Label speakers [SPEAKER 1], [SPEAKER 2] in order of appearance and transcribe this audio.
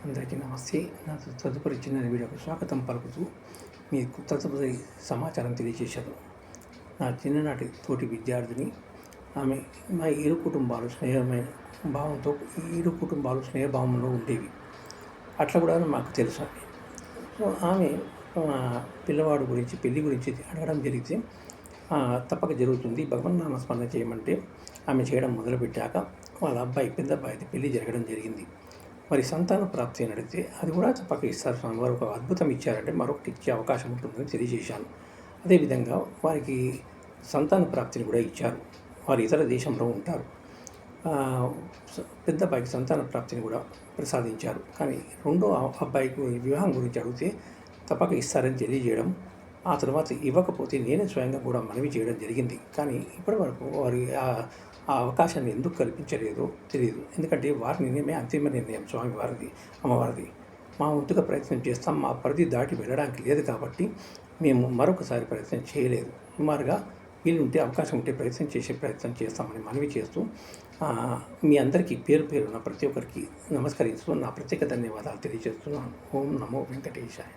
[SPEAKER 1] అందరికీ నమస్తే. నా తదుపరి చిన్న వీడియోకు స్వాగతం పలుకుతూ మీకు తదుపరి సమాచారం తెలియజేశాను. నా చిన్ననాటి తోటి విద్యార్థిని ఆమె మా ఇరు కుటుంబాలు స్నేహభావంలో ఉండేవి. అట్లా కూడా మాకు తెలుసు. సో ఆమె పిల్లవాడు గురించి పెళ్లి గురించి అడగడం జరిగితే తప్పక జరుగుతుంది, భగవన్నామ స్మరణ చేయమంటే ఆమె చేయడం మొదలుపెట్టాక వాళ్ళ పెద్ద అబ్బాయిది పెళ్లి జరగడం జరిగింది. మరి సంతాన ప్రాప్తి అని అడిగితే అది కూడా తప్పక ఇస్తారు. వారు ఒక అద్భుతం ఇచ్చారంటే మరొకటి ఇచ్చే అవకాశం ఉంటుందని తెలియజేశాను. అదేవిధంగా వారికి సంతాన ప్రాప్తిని కూడా ఇచ్చారు. వారు ఇతర దేశంలో ఉంటారు. పెద్ద అబ్బాయికి సంతాన ప్రాప్తిని కూడా ప్రసాదించారు. కానీ రెండో అబ్బాయికి వివాహం గురించి అడిగితే తప్పక ఇస్తారని తెలియజేయడం, ఆ తర్వాత ఇవ్వకపోతే నేనే స్వయంగా కూడా మనవి చేయడం జరిగింది. కానీ ఇప్పటి వరకు వారి ఆ అవకాశాన్ని ఎందుకు కల్పించలేదో తెలియదు. ఎందుకంటే వారి నిర్ణయమే అంతిమ నిర్ణయం, స్వామివారిది, అమ్మవారిది. మా వంతుగా ప్రయత్నం చేస్తాం. మా పరిధి దాటి వెళ్ళడానికి లేదు కాబట్టి మేము మరొకసారి ప్రయత్నం చేయలేదు. సుమారుగా వీలుంటే అవకాశం ఉంటే ప్రయత్నం చేస్తామని మనవి చేస్తూ మీ అందరికీ పేరు పేరున ప్రతి ఒక్కరికి నమస్కరిస్తూ నా ప్రత్యేక ధన్యవాదాలు తెలియజేస్తున్నాను. ఓం నమో వెంకటేశాయ.